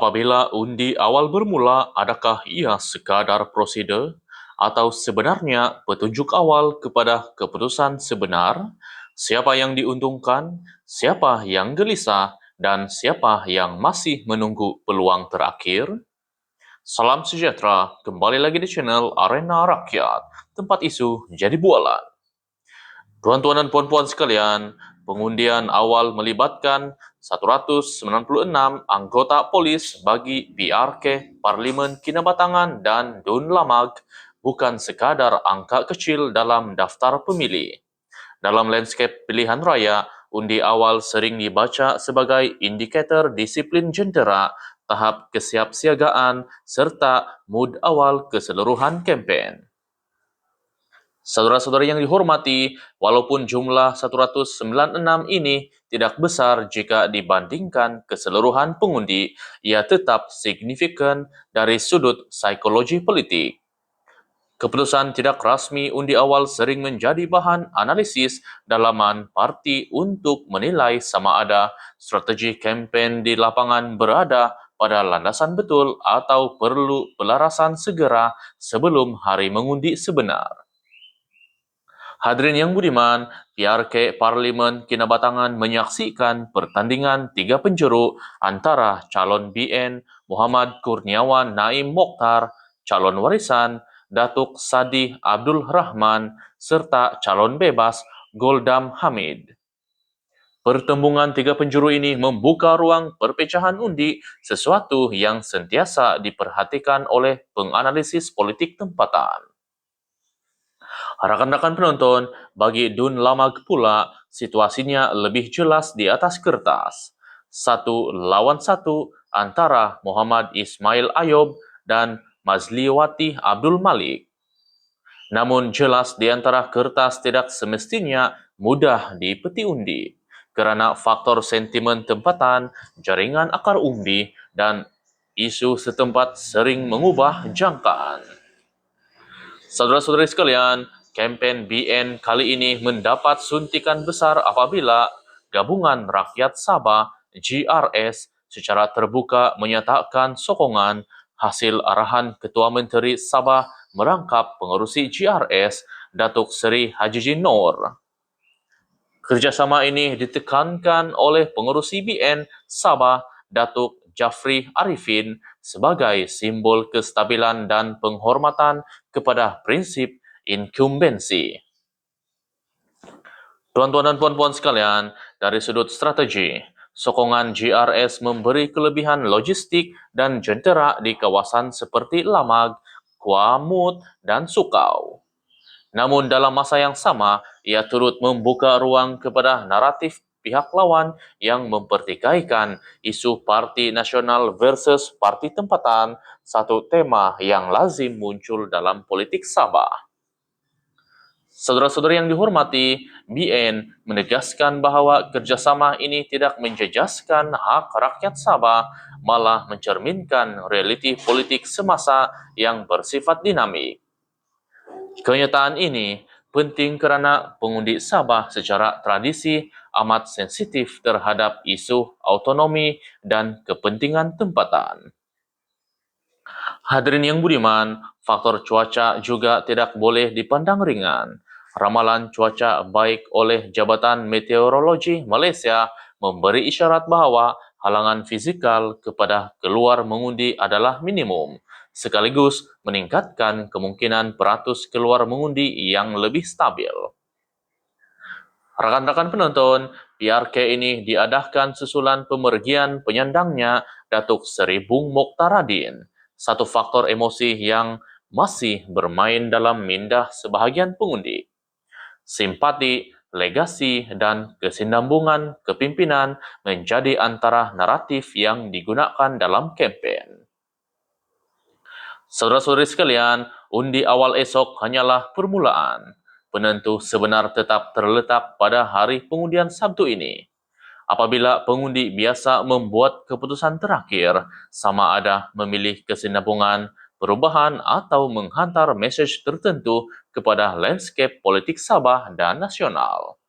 Apabila undi awal bermula, adakah ia sekadar prosedur atau sebenarnya petunjuk awal kepada keputusan sebenar? Siapa yang diuntungkan, siapa yang gelisah, dan siapa yang masih menunggu peluang terakhir? Salam sejahtera, kembali lagi di channel Arena Rakyat, tempat isu jadi bualan. Tuan-tuan dan puan-puan sekalian, pengundian awal melibatkan 196 anggota polis bagi PRK Parlimen Kinabatangan dan Dun Lamag bukan sekadar angka kecil dalam daftar pemilih. Dalam landscape pilihan raya, undi awal sering dibaca sebagai indikator disiplin jentera, tahap kesiapsiagaan, serta mood awal keseluruhan kempen. Saudara-saudari yang dihormati, walaupun jumlah 196 ini tidak besar jika dibandingkan keseluruhan pengundi, ia tetap signifikan dari sudut psikologi politik. Keputusan tidak rasmi undi awal sering menjadi bahan analisis dalaman parti untuk menilai sama ada strategi kempen di lapangan berada pada landasan betul atau perlu pelarasan segera sebelum hari mengundi sebenar. Hadirin yang budiman, PRK Parlimen Kinabatangan menyaksikan pertandingan 3 penjuru antara calon BN Muhammad Kurniawan Naim Mokhtar, calon warisan Datuk Sadi Abdul Rahman, serta calon bebas Goldam Hamid. Pertembungan 3 penjuru ini membuka ruang perpecahan undi, sesuatu yang sentiasa diperhatikan oleh penganalisis politik tempatan. Rakan-rakan penonton, bagi Dun Lamag pula, situasinya lebih jelas di atas kertas. 1-1 antara Muhammad Ismail Ayob dan Mazliwati Abdul Malik. Namun jelas di antara kertas tidak semestinya mudah dipeti undi, kerana faktor sentimen tempatan, jaringan akar umbi, dan isu setempat sering mengubah jangkaan. Saudara-saudari sekalian, kempen BN kali ini mendapat suntikan besar apabila Gabungan Rakyat Sabah GRS secara terbuka menyatakan sokongan hasil arahan Ketua Menteri Sabah merangkap pengerusi GRS Datuk Seri Hajiji Noor. Kerjasama ini ditekankan oleh pengerusi BN Sabah Datuk Jafri Arifin sebagai simbol kestabilan dan penghormatan kepada prinsip inkumbensi. Tuan-tuan dan puan-puan sekalian, dari sudut strategi, sokongan GRS memberi kelebihan logistik dan jentera di kawasan seperti Lamag, Kuamut, dan Sukau. Namun dalam masa yang sama, ia turut membuka ruang kepada naratif pihak lawan yang mempertikaikan isu parti nasional versus parti tempatan, satu tema yang lazim muncul dalam politik Sabah. Saudara-saudari yang dihormati, BN menegaskan bahawa kerjasama ini tidak menjejaskan hak rakyat Sabah, malah mencerminkan realiti politik semasa yang bersifat dinamik. Kenyataan ini penting kerana pengundi Sabah secara tradisi amat sensitif terhadap isu autonomi dan kepentingan tempatan. Hadirin yang budiman, faktor cuaca juga tidak boleh dipandang ringan. Ramalan cuaca baik oleh Jabatan Meteorologi Malaysia memberi isyarat bahawa halangan fizikal kepada keluar mengundi adalah minimum, sekaligus meningkatkan kemungkinan peratus keluar mengundi yang lebih stabil. Rakan-rakan penonton, PRK ini diadakan susulan pemergian penyandangnya Datuk Seri Bung Mokhtaradin, satu faktor emosi yang masih bermain dalam minda sebahagian pengundi. Simpati, legasi, dan kesinambungan kepimpinan menjadi antara naratif yang digunakan dalam kempen. Saudara-saudari sekalian, undi awal esok hanyalah permulaan. Penentu sebenar tetap terletak pada hari pengundian Sabtu ini. Apabila pengundi biasa membuat keputusan terakhir, sama ada memilih kesinambungan, perubahan atau menghantar mesej tertentu kepada landscape politik Sabah dan nasional.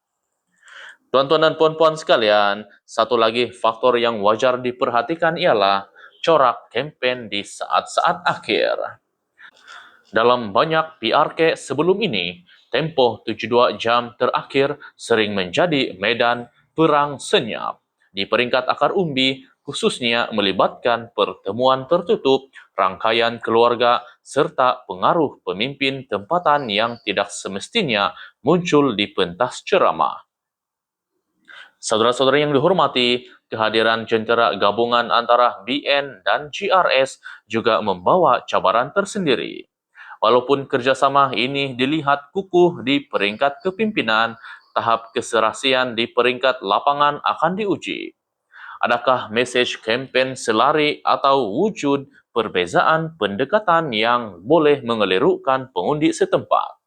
Tuan-tuan dan puan-puan sekalian, satu lagi faktor yang wajar diperhatikan ialah corak kampanye di saat-saat akhir. Dalam banyak PRK sebelum ini, tempoh 72 jam terakhir sering menjadi medan perang senyap. Di peringkat akar umbi, khususnya melibatkan pertemuan tertutup, rangkaian keluarga, serta pengaruh pemimpin tempatan yang tidak semestinya muncul di pentas ceramah. Saudara-saudara yang dihormati, kehadiran jentera gabungan antara BN dan GRS juga membawa cabaran tersendiri. Walaupun kerjasama ini dilihat kukuh di peringkat kepimpinan, tahap keserasian di peringkat lapangan akan diuji. Adakah mesej kampanye selari atau wujud perbezaan pendekatan yang boleh mengelirukkan pengundi setempat?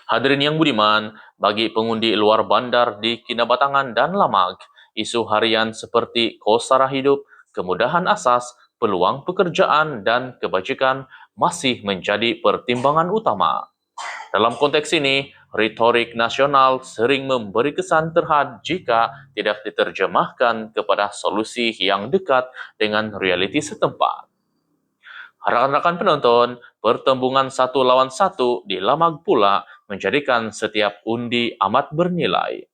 Hadirin yang budiman, bagi pengundi luar bandar di Kinabatangan dan Lamag, isu harian seperti kos sara hidup, kemudahan asas, peluang pekerjaan, dan kebajikan masih menjadi pertimbangan utama. Dalam konteks ini, retorik nasional sering memberi kesan terhad jika tidak diterjemahkan kepada solusi yang dekat dengan realiti setempat. Rekan-rekan penonton, pertembungan 1 lawan 1 di Lamag pula menjadikan setiap undi amat bernilai.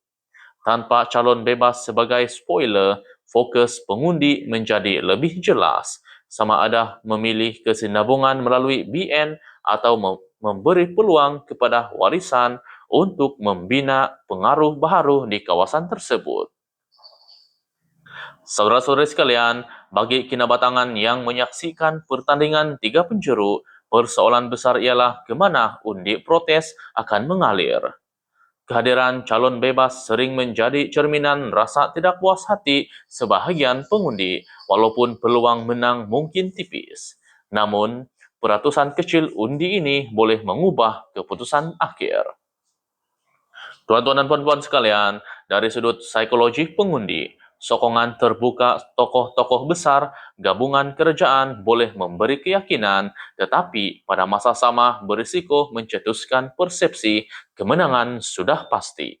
Tanpa calon bebas sebagai spoiler, fokus pengundi menjadi lebih jelas, sama ada memilih kesinambungan melalui BN atau memberi peluang kepada warisan untuk membina pengaruh baharu di kawasan tersebut. Saudara-saudari sekalian, bagi Kinabatangan yang menyaksikan pertandingan 3 penjuru, persoalan besar ialah ke mana undi protes akan mengalir. Kehadiran calon bebas sering menjadi cerminan rasa tidak puas hati sebahagian pengundi, walaupun peluang menang mungkin tipis. Namun, peratusan kecil undi ini boleh mengubah keputusan akhir. Tuan-tuan dan puan-puan sekalian, dari sudut psikologi pengundi, sokongan terbuka tokoh-tokoh besar, gabungan kerajaan boleh memberi keyakinan, tetapi pada masa sama berisiko mencetuskan persepsi kemenangan sudah pasti.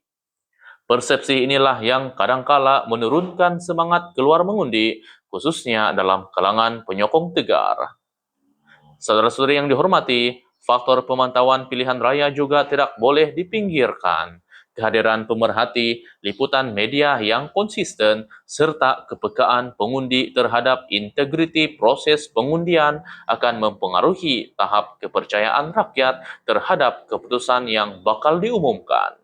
Persepsi inilah yang kadangkala menurunkan semangat keluar mengundi, khususnya dalam kalangan penyokong tegar. Saudara-saudari yang dihormati, faktor pemantauan pilihan raya juga tidak boleh dipinggirkan. Kehadiran pemerhati, liputan media yang konsisten, serta kepekaan pengundi terhadap integriti proses pengundian akan mempengaruhi tahap kepercayaan rakyat terhadap keputusan yang bakal diumumkan.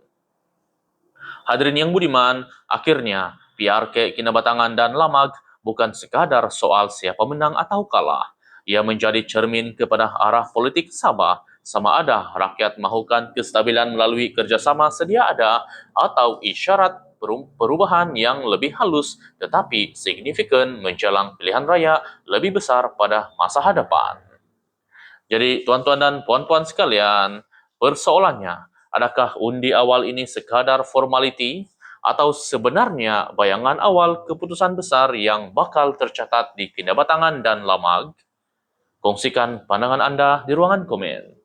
Hadirin yang budiman, akhirnya PRK Kinabatangan dan Lamag bukan sekadar soal siapa menang atau kalah. Ia menjadi cermin kepada arah politik Sabah, sama ada rakyat mahukan kestabilan melalui kerjasama sedia ada atau isyarat perubahan yang lebih halus tetapi signifikan menjelang pilihan raya lebih besar pada masa hadapan. Jadi tuan-tuan dan puan-puan sekalian, persoalannya, adakah undi awal ini sekadar formaliti atau sebenarnya bayangan awal keputusan besar yang bakal tercatat di Kinabatangan dan Lamag? Kongsikan pandangan anda di ruangan komen.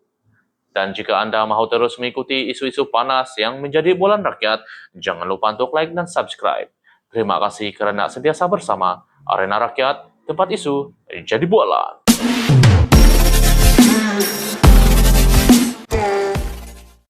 Dan jika anda mahu terus mengikuti isu-isu panas yang menjadi bualan rakyat, jangan lupa untuk like dan subscribe. Terima kasih kerana sentiasa bersama Arena Rakyat, tempat isu jadi bualan.